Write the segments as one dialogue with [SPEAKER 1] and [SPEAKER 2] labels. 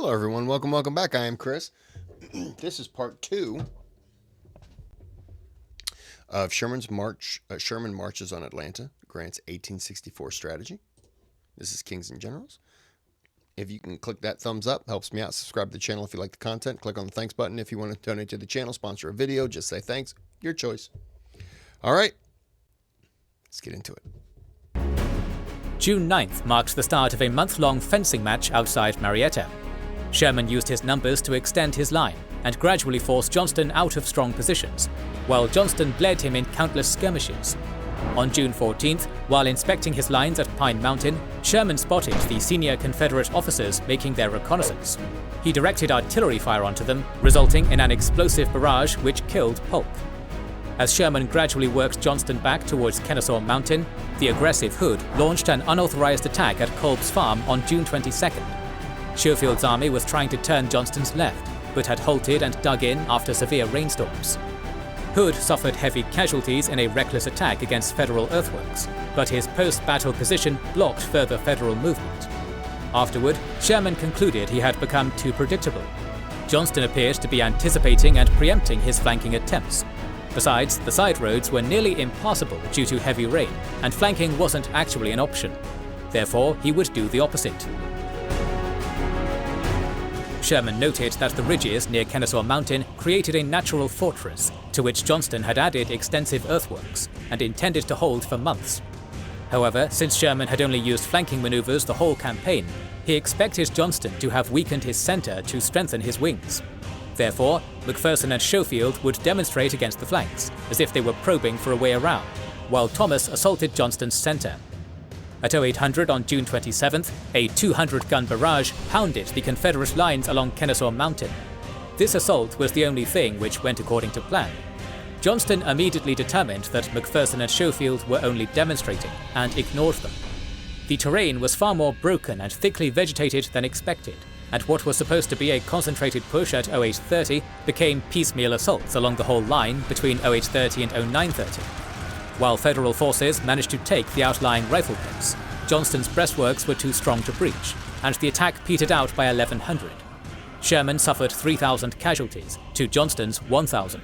[SPEAKER 1] Hello, everyone. Welcome back. I am Kris. This is part 2 of Sherman's march. Sherman marches on Atlanta, grants 1864 strategy. This is Kings and Generals. If you can click that thumbs up, helps me out. Subscribe to the channel if you like the content. Click on the thanks button if you want to donate to the channel, sponsor a video, just say thanks. Your choice. All right, let's get into it.
[SPEAKER 2] June 9th marked the start of a month-long fencing match outside Marietta. Sherman used his numbers to extend his line and gradually force Johnston out of strong positions, while Johnston bled him in countless skirmishes. On June 14th, while inspecting his lines at Pine Mountain, Sherman spotted the senior Confederate officers making their reconnaissance. He directed artillery fire onto them, resulting in an explosive barrage which killed Polk. As Sherman gradually worked Johnston back towards Kennesaw Mountain, the aggressive Hood launched an unauthorized attack at Kolb's Farm on June 22nd. Schofield's army was trying to turn Johnston's left, but had halted and dug in after severe rainstorms. Hood suffered heavy casualties in a reckless attack against Federal earthworks, but his post-battle position blocked further Federal movement. Afterward, Sherman concluded he had become too predictable. Johnston appeared to be anticipating and preempting his flanking attempts. Besides, the side roads were nearly impassable due to heavy rain, and flanking wasn't actually an option. Therefore, he would do the opposite. Sherman noted that the ridges near Kennesaw Mountain created a natural fortress, to which Johnston had added extensive earthworks, and intended to hold for months. However, since Sherman had only used flanking maneuvers the whole campaign, he expected Johnston to have weakened his center to strengthen his wings. Therefore, McPherson and Schofield would demonstrate against the flanks, as if they were probing for a way around, while Thomas assaulted Johnston's center. At 0800 on June 27th, a 200-gun barrage pounded the Confederate lines along Kennesaw Mountain. This assault was the only thing which went according to plan. Johnston immediately determined that McPherson and Schofield were only demonstrating, and ignored them. The terrain was far more broken and thickly vegetated than expected, and what was supposed to be a concentrated push at 0830 became piecemeal assaults along the whole line between 0830 and 0930. While Federal forces managed to take the outlying rifle pits, Johnston's breastworks were too strong to breach, and the attack petered out by 1100. Sherman suffered 3,000 casualties to Johnston's 1,000.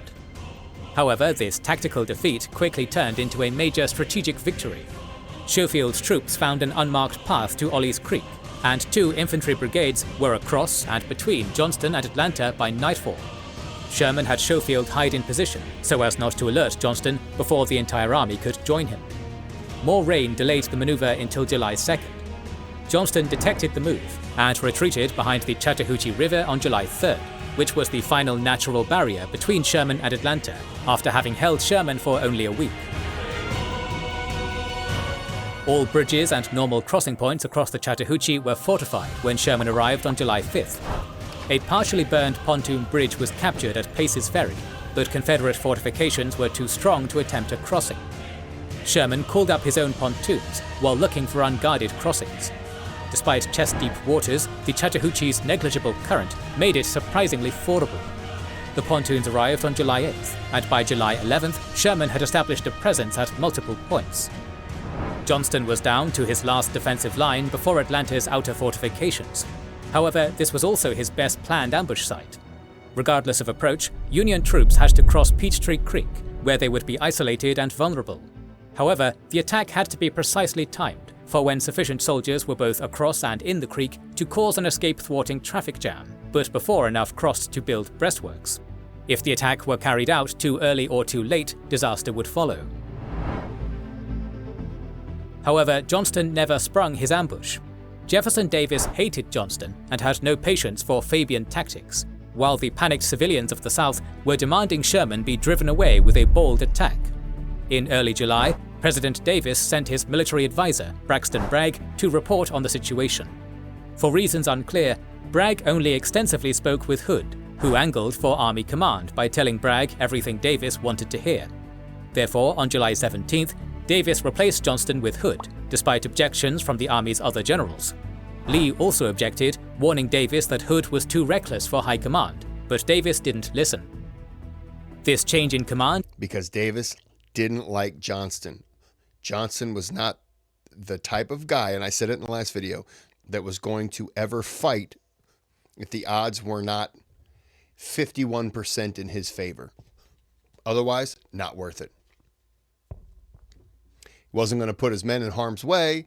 [SPEAKER 2] However, this tactical defeat quickly turned into a major strategic victory. Schofield's troops found an unmarked path to Ollie's Creek, and 2 infantry brigades were across and between Johnston and Atlanta by nightfall. Sherman had Schofield hide in position so as not to alert Johnston before the entire army could join him. More rain delayed the maneuver until July 2nd. Johnston detected the move and retreated behind the Chattahoochee River on July 3rd, which was the final natural barrier between Sherman and Atlanta, after having held Sherman for only a week. All bridges and normal crossing points across the Chattahoochee were fortified when Sherman arrived on July 5th. A partially burned pontoon bridge was captured at Pace's Ferry, but Confederate fortifications were too strong to attempt a crossing. Sherman called up his own pontoons while looking for unguarded crossings. Despite chest-deep waters, the Chattahoochee's negligible current made it surprisingly fordable. The pontoons arrived on July 8th, and by July 11th, Sherman had established a presence at multiple points. Johnston was down to his last defensive line before Atlanta's outer fortifications. However, this was also his best planned ambush site. Regardless of approach, Union troops had to cross Peachtree Creek, where they would be isolated and vulnerable. However, the attack had to be precisely timed for when sufficient soldiers were both across and in the creek to cause an escape-thwarting traffic jam, but before enough crossed to build breastworks. If the attack were carried out too early or too late, disaster would follow. However, Johnston never sprung his ambush. Jefferson Davis hated Johnston and had no patience for Fabian tactics, while the panicked civilians of the South were demanding Sherman be driven away with a bold attack. In early July, President Davis sent his military advisor, Braxton Bragg, to report on the situation. For reasons unclear, Bragg only extensively spoke with Hood, who angled for Army command by telling Bragg everything Davis wanted to hear. Therefore, on July 17th, Davis replaced Johnston with Hood, despite objections from the Army's other generals. Lee also objected, warning Davis that Hood was too reckless for high command, but Davis didn't listen. This change in command,
[SPEAKER 1] because Davis didn't like Johnston. Johnston was not the type of guy, and I said it in the last video, that was going to ever fight if the odds were not 51% in his favor. Otherwise, not worth it. Wasn't going to put his men in harm's way,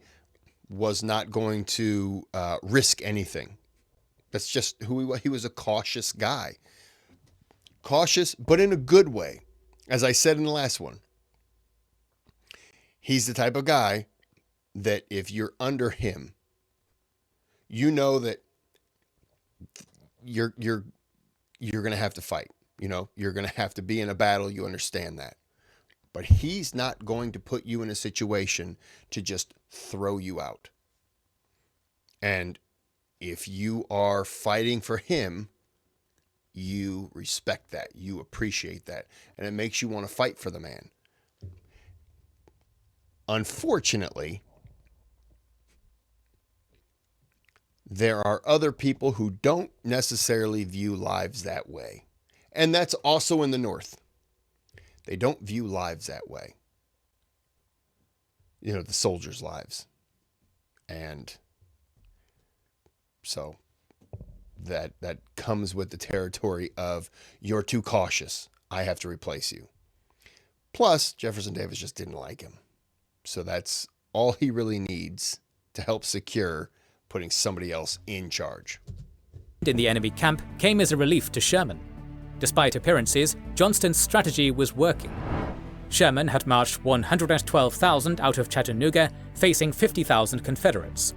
[SPEAKER 1] was not going to risk anything. That's just who he was. He was a cautious guy. Cautious, but in a good way. As I said in the last one, he's the type of guy that if you're under him, you know that you're going to have to fight. You know, you're going to have to be in a battle. You understand that. But he's not going to put you in a situation to just throw you out. And if you are fighting for him, you respect that. You appreciate that. And it makes you want to fight for the man. Unfortunately, there are other people who don't necessarily view lives that way. And that's also in the North. They don't view lives that way. You know, the soldiers' lives. And so that comes with the territory of you're too cautious. I have to replace you. Plus, Jefferson Davis just didn't like him. So that's all he really needs to help secure putting somebody else in charge.
[SPEAKER 2] In the enemy camp came as a relief to Sherman. Despite appearances, Johnston's strategy was working. Sherman had marched 112,000 out of Chattanooga, facing 50,000 Confederates.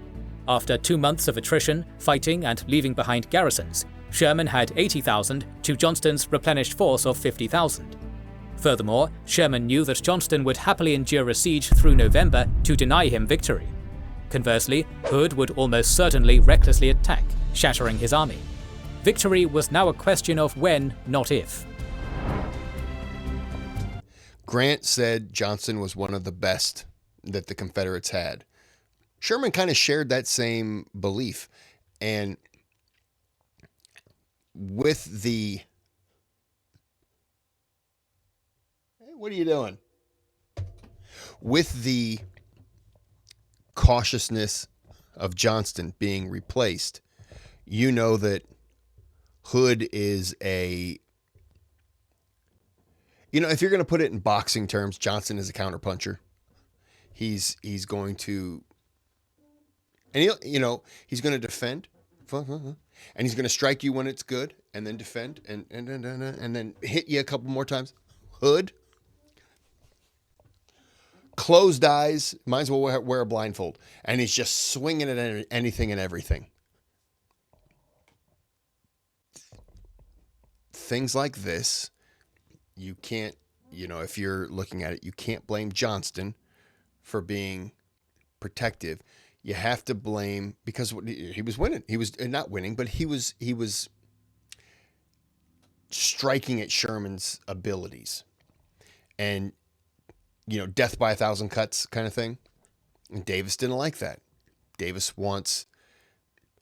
[SPEAKER 2] After 2 months of attrition, fighting, and leaving behind garrisons, Sherman had 80,000 to Johnston's replenished force of 50,000. Furthermore, Sherman knew that Johnston would happily endure a siege through November to deny him victory. Conversely, Hood would almost certainly recklessly attack, shattering his army. Victory was now a question of when, not if.
[SPEAKER 1] Grant said Johnston was one of the best that the Confederates had. Sherman kind of shared that same belief. And with the... Hey, what are you doing? With the cautiousness of Johnston being replaced, you know that Hood is a... You know, if you're going to put it in boxing terms, Johnston is a counterpuncher. He's going to... And he's going to defend, and he's going to strike you when it's good, and then defend, and then hit you a couple more times. Hood, closed eyes, might as well wear a blindfold, and he's just swinging at anything and everything. Things like this, you can't, if you're looking at it, you can't blame Johnston for being protective. You have to blame, because he was winning. He was not winning, but he was striking at Sherman's abilities, and death by 1,000 cuts kind of thing. And Davis didn't like that. Davis wants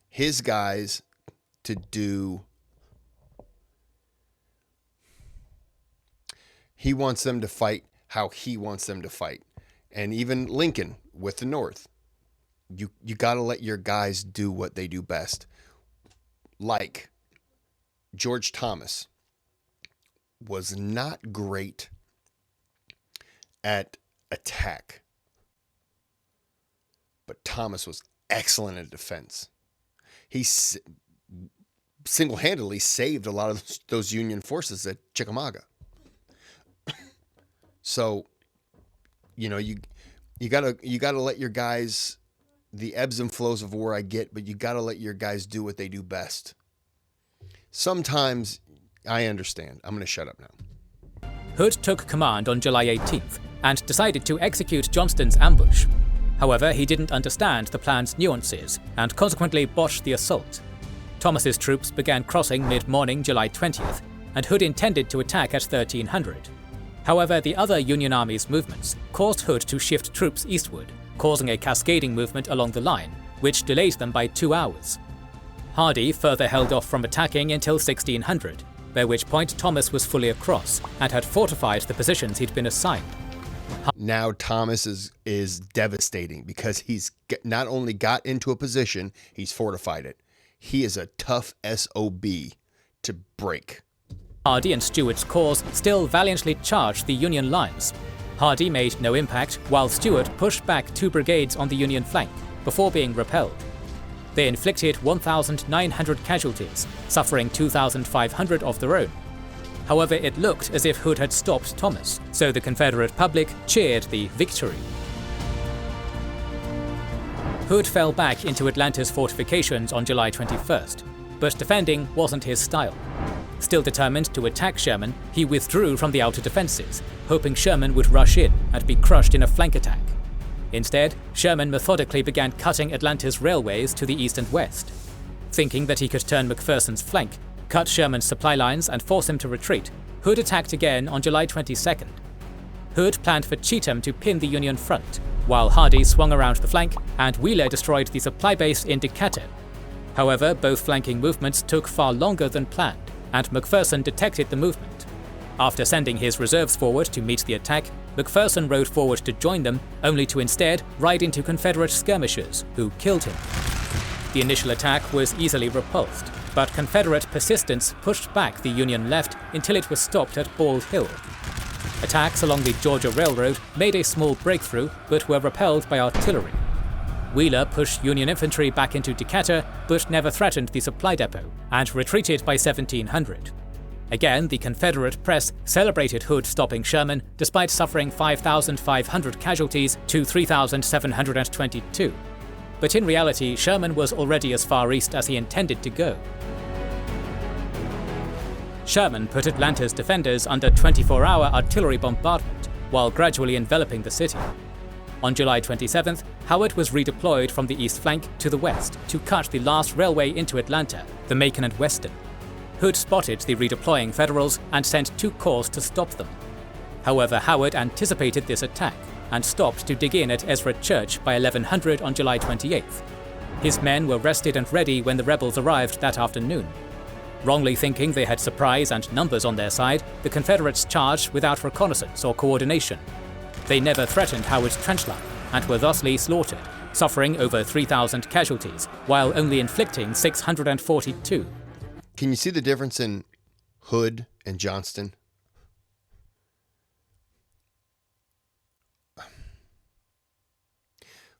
[SPEAKER 1] his guys to do. He wants them to fight how he wants them to fight, and even Lincoln with the North. You got to let your guys do what they do best. Like George Thomas was not great at attack, but Thomas was excellent at defense. He single-handedly saved a lot of those Union forces at Chickamauga. So, you gotta let your guys. The ebbs and flows of war I get, but you got to let your guys do what they do best. Sometimes I understand. I'm going to shut up now.
[SPEAKER 2] Hood took command on July 18th and decided to execute Johnston's ambush. However, he didn't understand the plan's nuances and consequently botched the assault. Thomas's troops began crossing mid-morning July 20th, and Hood intended to attack at 1300. However, the other Union Army's movements caused Hood to shift troops eastward, causing a cascading movement along the line, which delayed them by 2 hours. Hardee further held off from attacking until 1600, by which point Thomas was fully across and had fortified the positions he'd been assigned.
[SPEAKER 1] Now Thomas is devastating because he's not only got into a position, he's fortified it. he is a tough SOB to break.
[SPEAKER 2] Hardee and Stuart's corps still valiantly charged the Union lines. Hardee made no impact, while Stuart pushed back 2 brigades on the Union flank before being repelled. They inflicted 1,900 casualties, suffering 2,500 of their own. However, it looked as if Hood had stopped Thomas, so the Confederate public cheered the victory. Hood fell back into Atlanta's fortifications on July 21st, but defending wasn't his style. Still determined to attack Sherman, he withdrew from the outer defences, hoping Sherman would rush in and be crushed in a flank attack. Instead, Sherman methodically began cutting Atlanta's railways to the east and west. Thinking that he could turn McPherson's flank, cut Sherman's supply lines and force him to retreat, Hood attacked again on July 22nd. Hood planned for Cheatham to pin the Union front, while Hardee swung around the flank and Wheeler destroyed the supply base in Decatur. However, both flanking movements took far longer than planned, and McPherson detected the movement. After sending his reserves forward to meet the attack, McPherson rode forward to join them, only to instead ride into Confederate skirmishers, who killed him. The initial attack was easily repulsed, but Confederate persistence pushed back the Union left until it was stopped at Bald Hill. Attacks along the Georgia Railroad made a small breakthrough, but were repelled by artillery. Wheeler pushed Union infantry back into Decatur, but never threatened the supply depot, and retreated by 1700. Again, the Confederate press celebrated Hood stopping Sherman, despite suffering 5,500 casualties to 3,722. But in reality, Sherman was already as far east as he intended to go. Sherman put Atlanta's defenders under 24-hour artillery bombardment, while gradually enveloping the city. On July 27th, Howard was redeployed from the east flank to the west to cut the last railway into Atlanta, the Macon and Weston. Hood spotted the redeploying Federals and sent 2 corps to stop them. However, Howard anticipated this attack and stopped to dig in at Ezra Church by 1100 on July 28th. His men were rested and ready when the rebels arrived that afternoon. Wrongly thinking they had surprise and numbers on their side, the Confederates charged without reconnaissance or coordination. They never threatened Howard's trench line and were thusly slaughtered, suffering over 3,000 casualties, while only inflicting 642.
[SPEAKER 1] Can you see the difference in Hood and Johnston?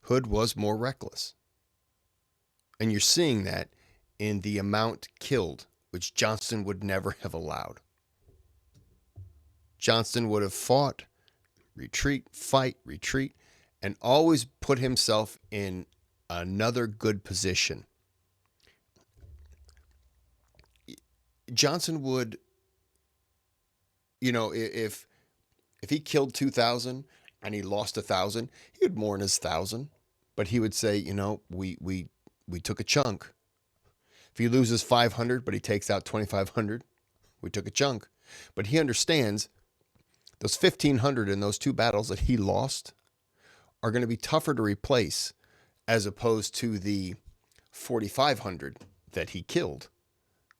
[SPEAKER 1] Hood was more reckless. And you're seeing that in the amount killed, which Johnston would never have allowed. Johnston would have fought, retreat, fight, retreat, and always put himself in another good position. Johnson would, if he killed 2,000 and he lost 1,000, he would mourn his 1,000, but he would say, we took a chunk. If he loses 500, but he takes out 2,500, we took a chunk. But he understands those 1,500 in those 2 battles that he lost are going to be tougher to replace as opposed to the 4,500 that he killed,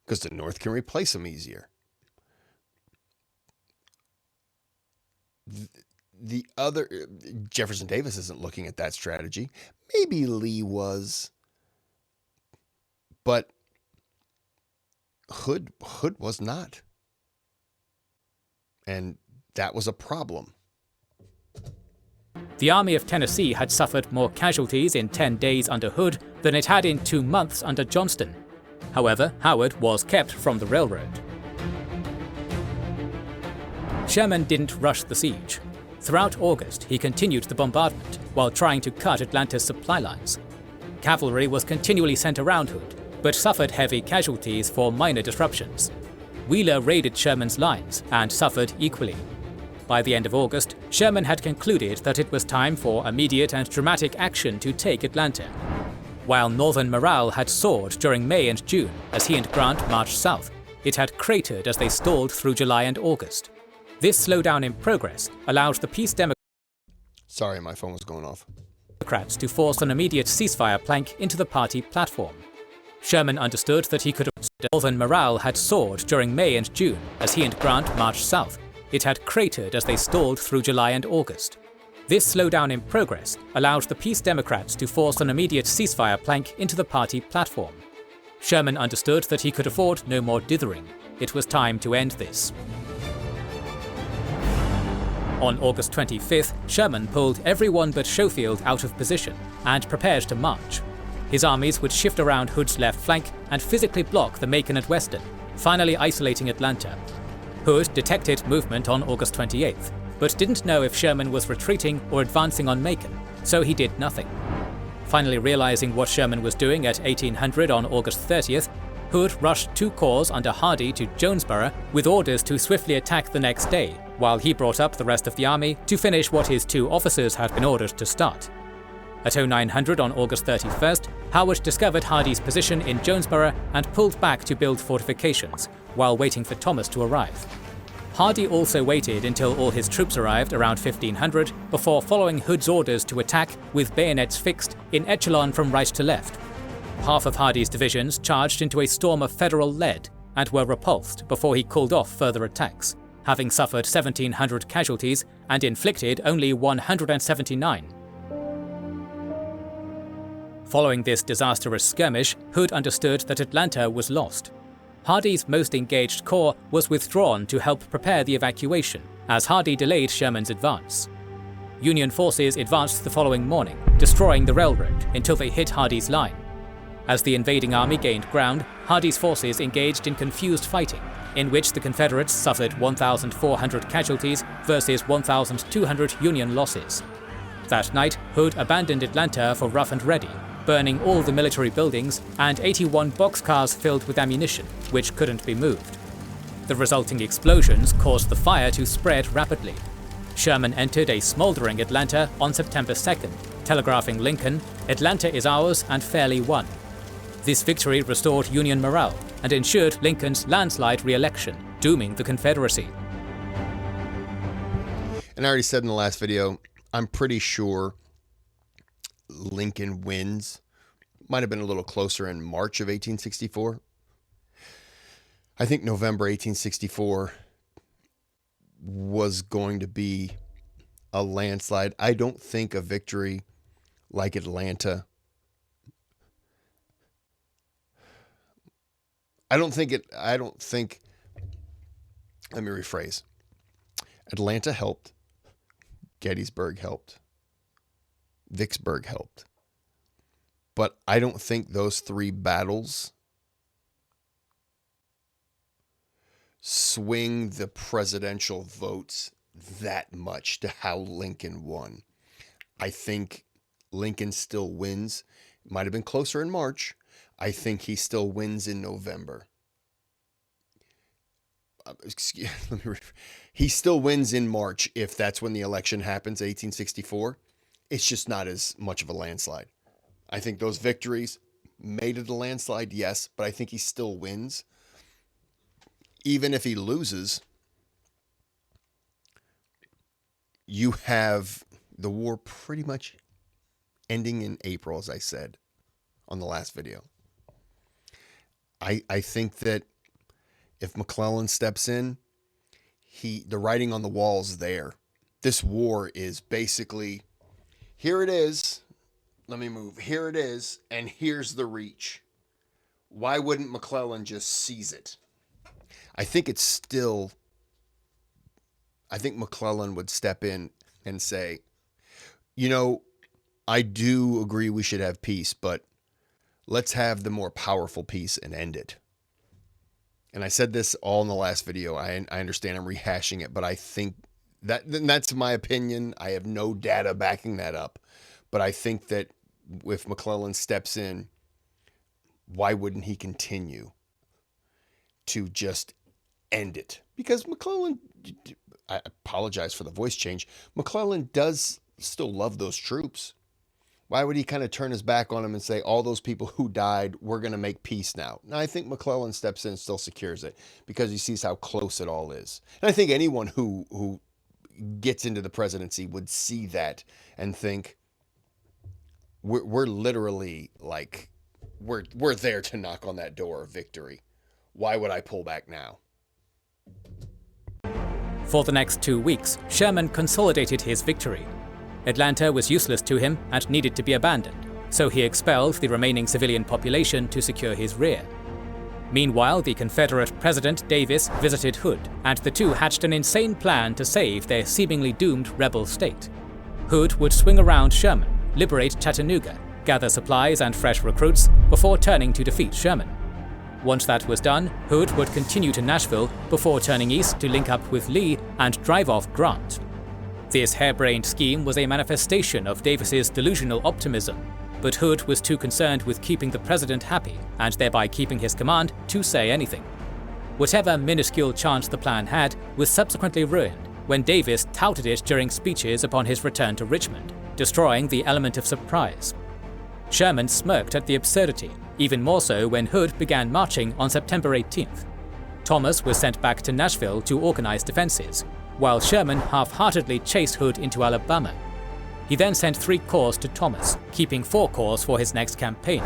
[SPEAKER 1] because the North can replace them easier. The other, Jefferson Davis isn't looking at that strategy. Maybe Lee was, but Hood was not. And that was a problem.
[SPEAKER 2] The Army of Tennessee had suffered more casualties in 10 days under Hood than it had in 2 months under Johnston. However, Howard was kept from the railroad. Sherman didn't rush the siege. Throughout August, he continued the bombardment while trying to cut Atlanta's supply lines. Cavalry was continually sent around Hood, but suffered heavy casualties for minor disruptions. Wheeler raided Sherman's lines and suffered equally. By the end of August, Sherman had concluded that it was time for immediate and dramatic action to take Atlanta. While Northern morale had soared during May and June as he and Grant marched south, it had cratered as they stalled through July and August. This slowdown in progress allowed the Peace Democrats
[SPEAKER 1] Sorry, my phone was going off.
[SPEAKER 2] to force an immediate ceasefire plank into the party platform. Sherman understood that he could have. Northern morale had soared during May and June as he and Grant marched south. It had cratered as they stalled through July and August. This slowdown in progress allowed the Peace Democrats to force an immediate ceasefire plank into the party platform. Sherman understood that he could afford no more dithering. It was time to end this. On August 25th, Sherman pulled everyone but Schofield out of position and prepared to march. His armies would shift around Hood's left flank and physically block the Macon and Western, finally isolating Atlanta. Hood detected movement on August 28th, but didn't know if Sherman was retreating or advancing on Macon, so he did nothing. Finally realizing what Sherman was doing at 1800 on August 30th, Hood rushed 2 corps under Hardee to Jonesboro with orders to swiftly attack the next day, while he brought up the rest of the army to finish what his 2 officers had been ordered to start. At 0900 on August 31st, Howard discovered Hardee's position in Jonesboro and pulled back to build fortifications, while waiting for Thomas to arrive. Hardee also waited until all his troops arrived around 1500 before following Hood's orders to attack with bayonets fixed in echelon from right to left. Half of Hardee's divisions charged into a storm of Federal lead and were repulsed before he called off further attacks, having suffered 1,700 casualties and inflicted only 179. Following this disastrous skirmish, Hood understood that Atlanta was lost. Hardee's most engaged corps was withdrawn to help prepare the evacuation, as Hardee delayed Sherman's advance. Union forces advanced the following morning, destroying the railroad until they hit Hardee's line. As the invading army gained ground, Hardee's forces engaged in confused fighting, in which the Confederates suffered 1,400 casualties versus 1,200 Union losses. That night, Hood abandoned Atlanta for Rough and Ready, burning all the military buildings and 81 boxcars filled with ammunition, which couldn't be moved. The resulting explosions caused the fire to spread rapidly. Sherman entered a smoldering Atlanta on September 2nd, telegraphing Lincoln, "Atlanta is ours and fairly won." This victory restored Union morale and ensured Lincoln's landslide re-election, dooming the Confederacy.
[SPEAKER 1] And I already said in the last video, I'm pretty sure Lincoln wins. Might have been a little closer in March of 1864. I think November 1864 was going to be a landslide. I don't think a victory like Atlanta. Let me rephrase. Atlanta helped. Gettysburg helped. Vicksburg helped. But I don't think those 3 battles swing the presidential votes that much to how Lincoln won. I think Lincoln still wins. It might have been closer in March. I think he still wins in November. He still wins in March if that's when the election happens, 1864. It's just not as much of a landslide. I think those victories made it a landslide, yes, but I think he still wins. Even if he loses, you have the war pretty much ending in April, as I said on the last video. I think that if McClellan steps in, the writing on the wall is there. This war is basically, here it is. Let me move. Here it is, and here's the reach. Why wouldn't McClellan just seize it? I think McClellan would step in and say, I do agree we should have peace, but let's have the more powerful peace and end it. And I said this all in the last video. I understand I'm rehashing it, but I think that's my opinion. I have no data backing that up. But I think that if McClellan steps in, why wouldn't he continue to just end it? Because McClellan, I apologize for the voice change, McClellan does still love those troops. Why would he kind of turn his back on them and say, all those people who died, we're going to make peace now? Now, I think McClellan steps in and still secures it because he sees how close it all is. And I think anyone who gets into the presidency would see that and think, we're literally like, we're there to knock on that door of victory. Why would I pull back now?
[SPEAKER 2] For the next 2 weeks, Sherman consolidated his victory. Atlanta was useless to him and needed to be abandoned, so he expelled the remaining civilian population to secure his rear. Meanwhile, the Confederate President Davis visited Hood, and the two hatched an insane plan to save their seemingly doomed rebel state. Hood would swing around Sherman, liberate Chattanooga, gather supplies and fresh recruits, before turning to defeat Sherman. Once that was done, Hood would continue to Nashville before turning east to link up with Lee and drive off Grant. This harebrained scheme was a manifestation of Davis's delusional optimism, but Hood was too concerned with keeping the president happy, and thereby keeping his command, to say anything. Whatever minuscule chance the plan had was subsequently ruined when Davis touted it during speeches upon his return to Richmond, destroying the element of surprise. Sherman smirked at the absurdity, even more so when Hood began marching on September 18th. Thomas was sent back to Nashville to organize defenses, while Sherman half-heartedly chased Hood into Alabama. He then sent 3 corps to Thomas, keeping 4 corps for his next campaign.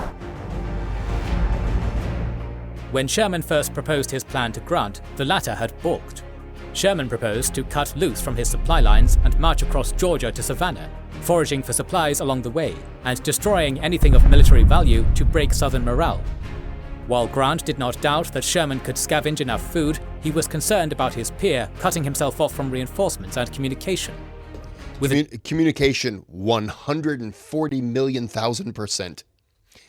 [SPEAKER 2] When Sherman first proposed his plan to Grant, the latter had balked. Sherman proposed to cut loose from his supply lines and march across Georgia to Savannah, foraging for supplies along the way, and destroying anything of military value to break Southern morale. While Grant did not doubt that Sherman could scavenge enough food, he was concerned about his peer cutting himself off from reinforcements and communication.
[SPEAKER 1] Communication 140,000,000%.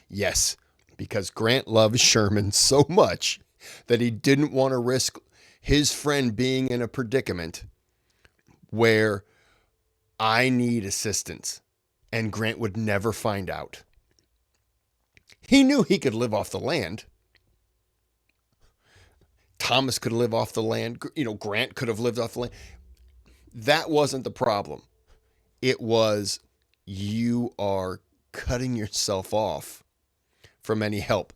[SPEAKER 1] Yes, because Grant loves Sherman so much that he didn't want to risk his friend being in a predicament where I need assistance and Grant would never find out. He knew he could live off the land. Thomas could live off the land. Grant could have lived off the land. That wasn't the problem. It was, you are cutting yourself off from any help.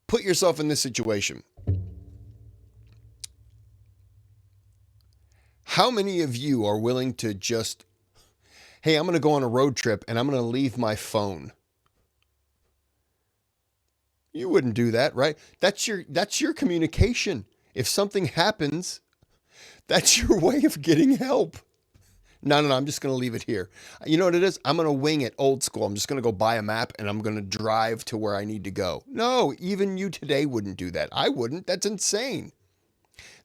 [SPEAKER 1] Put yourself in this situation. How many of you are willing to just, hey, I'm going to go on a road trip and I'm going to leave my phone? You wouldn't do that, right? That's your communication. If something happens, that's your way of getting help. No, I'm just going to leave it here. You know what it is? I'm going to wing it old school. I'm just going to go buy a map and I'm going to drive to where I need to go. No, even you today wouldn't do that. I wouldn't. That's insane.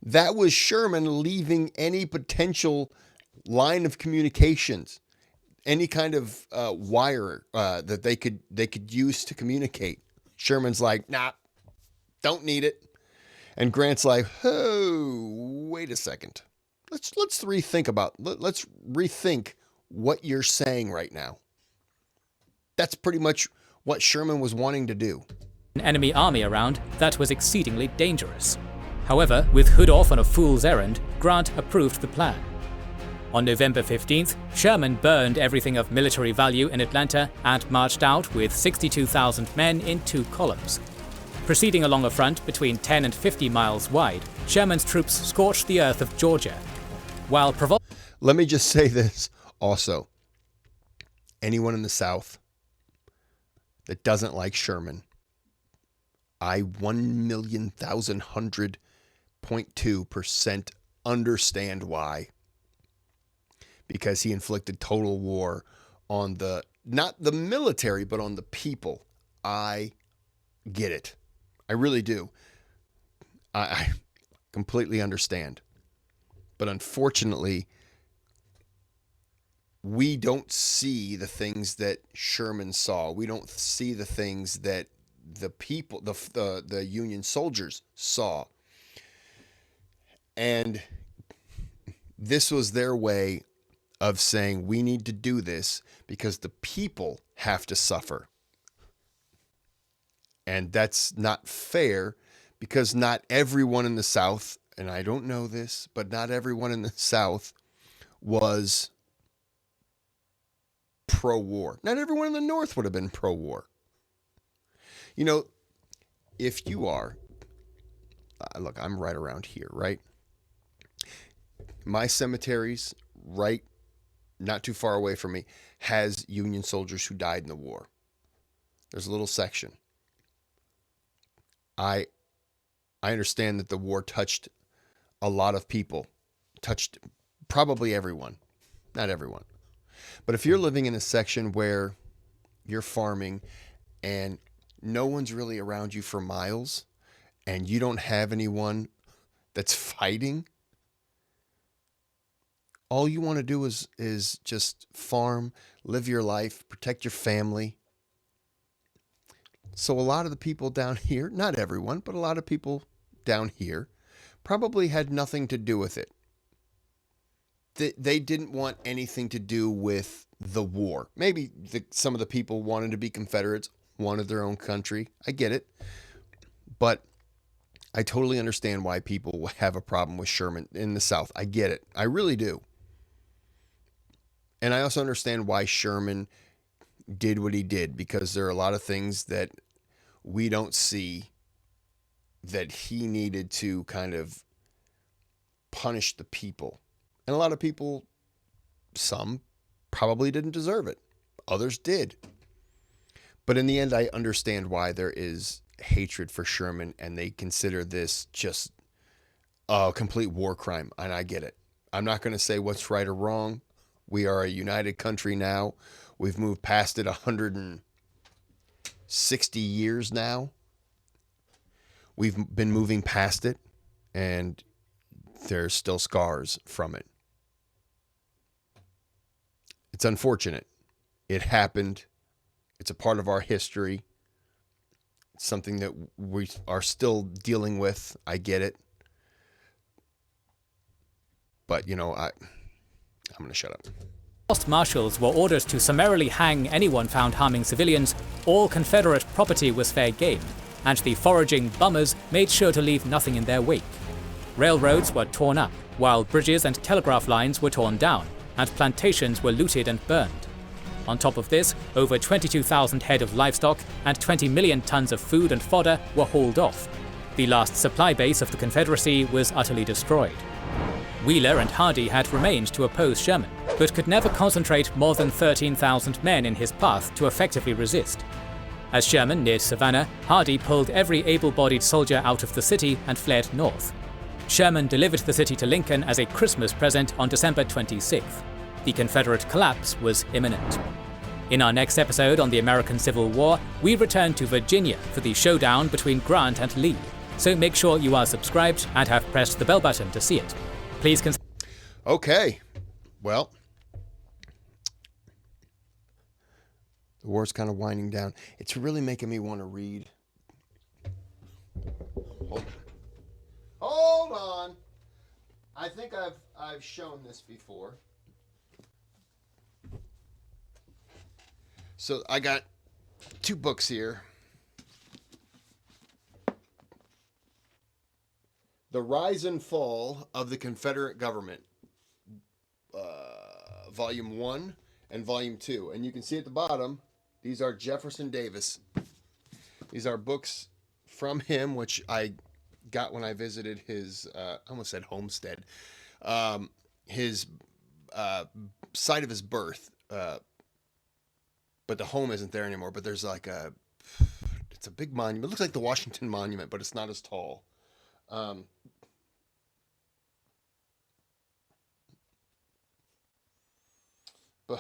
[SPEAKER 1] That was Sherman leaving any potential line of communications, any kind of wire that they could use to communicate. Sherman's like, nah, don't need it. And Grant's like, oh, wait a second. Let's rethink what you're saying right now. That's pretty much what Sherman was wanting to do.
[SPEAKER 2] An enemy army around, that was exceedingly dangerous. However, with Hood off on a fool's errand, Grant approved the plan. On November 15th, Sherman burned everything of military value in Atlanta and marched out with 62,000 men in 2 columns. Proceeding along a front between 10 and 50 miles wide, Sherman's troops scorched the earth of Georgia.
[SPEAKER 1] Let me just say this also. Anyone in the South that doesn't like Sherman, I 1,000,000.2% understand why. Because he inflicted total war on not the military, but on the people. I get it. I really do. I completely understand. But unfortunately, we don't see the things that Sherman saw. We don't see the things that the people, the Union soldiers saw. And this was their way of saying, we need to do this because the people have to suffer. And that's not fair, because not everyone in the South, and I don't know this, but not everyone in the South was pro-war. Not everyone in the North would have been pro-war. If you are, look, I'm right around here, right? My cemetery's right, not too far away from me, has Union soldiers who died in the war. There's a little section. I understand that the war touched a lot of people, touched probably everyone, not everyone. But if you're living in a section where you're farming and no one's really around you for miles and you don't have anyone that's fighting, all you want to do is just farm, live your life, protect your family. So a lot of the people down here, not everyone, but a lot of people down here probably had nothing to do with it. They didn't want anything to do with the war. Maybe some of the people wanted to be Confederates, wanted their own country. I get it. But I totally understand why people have a problem with Sherman in the South. I get it. I really do. And I also understand why Sherman did what he did, because there are a lot of things that we don't see that he needed to kind of punish the people. And a lot of people, some probably didn't deserve it. Others did. But in the end, I understand why there is hatred for Sherman and they consider this just a complete war crime. And I get it. I'm not going to say what's right or wrong. We are a united country now. We've moved past it 160 years now. We've been moving past it, and there's still scars from it. It's unfortunate. It happened. It's a part of our history. It's something that we are still dealing with. I get it. But, I'm going to shut up.
[SPEAKER 2] Whilst marshals were ordered to summarily hang anyone found harming civilians, all Confederate property was fair game, and the foraging bummers made sure to leave nothing in their wake. Railroads were torn up, while bridges and telegraph lines were torn down, and plantations were looted and burned. On top of this, over 22,000 head of livestock and 20 million tons of food and fodder were hauled off. The last supply base of the Confederacy was utterly destroyed. Wheeler and Hardee had remained to oppose Sherman, but could never concentrate more than 13,000 men in his path to effectively resist. As Sherman neared Savannah, Hardee pulled every able-bodied soldier out of the city and fled north. Sherman delivered the city to Lincoln as a Christmas present on December 26th. The Confederate collapse was imminent. In our next episode on the American Civil War, we return to Virginia for the showdown between Grant and Lee, so make sure you are subscribed and have pressed the bell button to see it. Please consider.
[SPEAKER 1] Okay. Well, the war's kind of winding down. It's really making me want to read. Hold on. I think I've shown this before. So I got two books here. The Rise and Fall of the Confederate Government, Volume 1 and Volume 2. And you can see at the bottom, these are Jefferson Davis. These are books from him, which I got when I visited his, I almost said homestead, his site of his birth. But the home isn't there anymore. But there's it's a big monument. It looks like the Washington Monument, but it's not as tall. But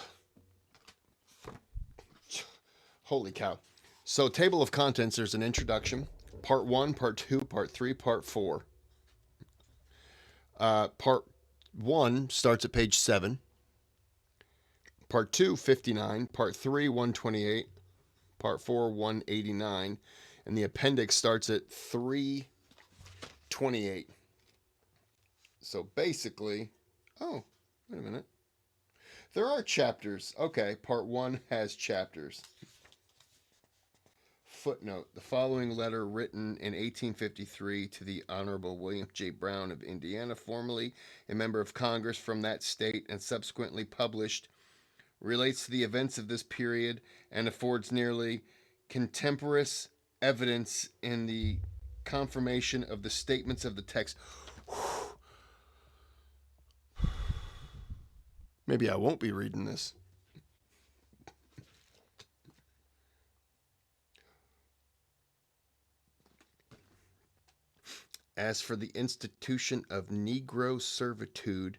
[SPEAKER 1] holy cow. So table of contents, there's an introduction, part 1, part 2, part 3, part 4. Part 1 starts at page 7. Part 2, 59. Part 3, 128. Part 4, 189. And the appendix starts at 328. So basically, oh, wait a minute. There are chapters. Okay, part 1 has chapters. Footnote: the following letter, written in 1853 to the Honorable William J. Brown of Indiana, formerly a member of Congress from that state and subsequently published, relates to the events of this period and affords nearly contemporaneous evidence in the confirmation of the statements of the text. Maybe I won't be reading this. As for the institution of Negro servitude,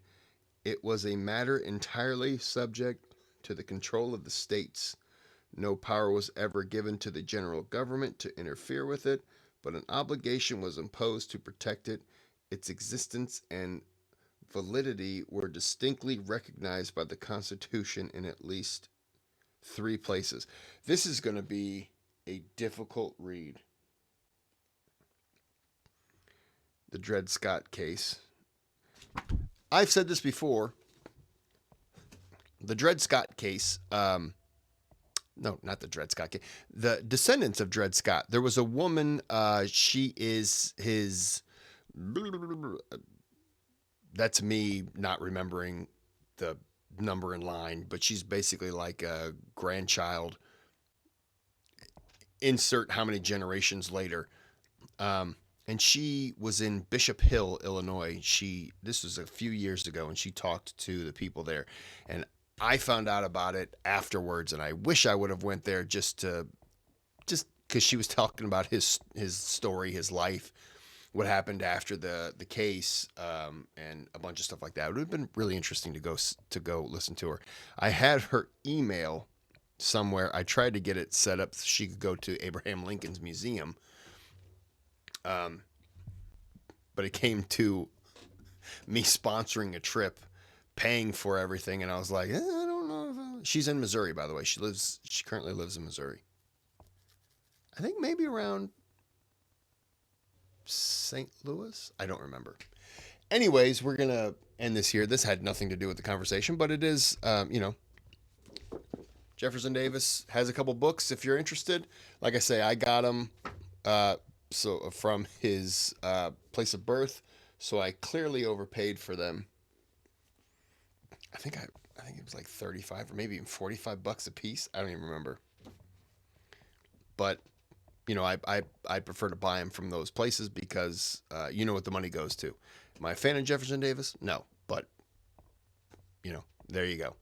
[SPEAKER 1] it was a matter entirely subject to the control of the states. No power was ever given to the general government to interfere with it, but an obligation was imposed to protect it. Its existence and validity were distinctly recognized by the Constitution in at least 3 places. This is going to be a difficult read. The Dred Scott case. I've said this before. The Dred Scott case, no, not the Dred Scott case, the descendants of Dred Scott. There was a woman, she is his, that's me not remembering the number in line, but she's basically like a grandchild. Insert how many generations later. And she was in Bishop Hill, Illinois. This was a few years ago, and she talked to the people there, and I found out about it afterwards, and I wish I would have went there just because she was talking about his story, his life, what happened after the case, and a bunch of stuff like that. It would have been really interesting to go listen to her. I had her email somewhere. I tried to get it set up so she could go to Abraham Lincoln's museum. But it came to me sponsoring a trip, paying for everything, and I was like, I don't know. She's in Missouri, by the way. She currently lives in Missouri. I think maybe around St. Louis. I don't remember. Anyways, we're gonna end this here. This had nothing to do with the conversation, but it is, Jefferson Davis has a couple books if you're interested. Like I say, I got them. So from his place of birth, so I clearly overpaid for them. I think it was like 35 or maybe even $45 a piece. I don't even remember. But I prefer to buy them from those places because you know what the money goes to. Am I a fan of Jefferson Davis? No, but there you go.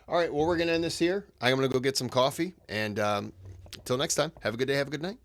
[SPEAKER 1] All right, well, we're gonna end this here. I'm gonna go get some coffee, and until next time, have a good day, have a good night.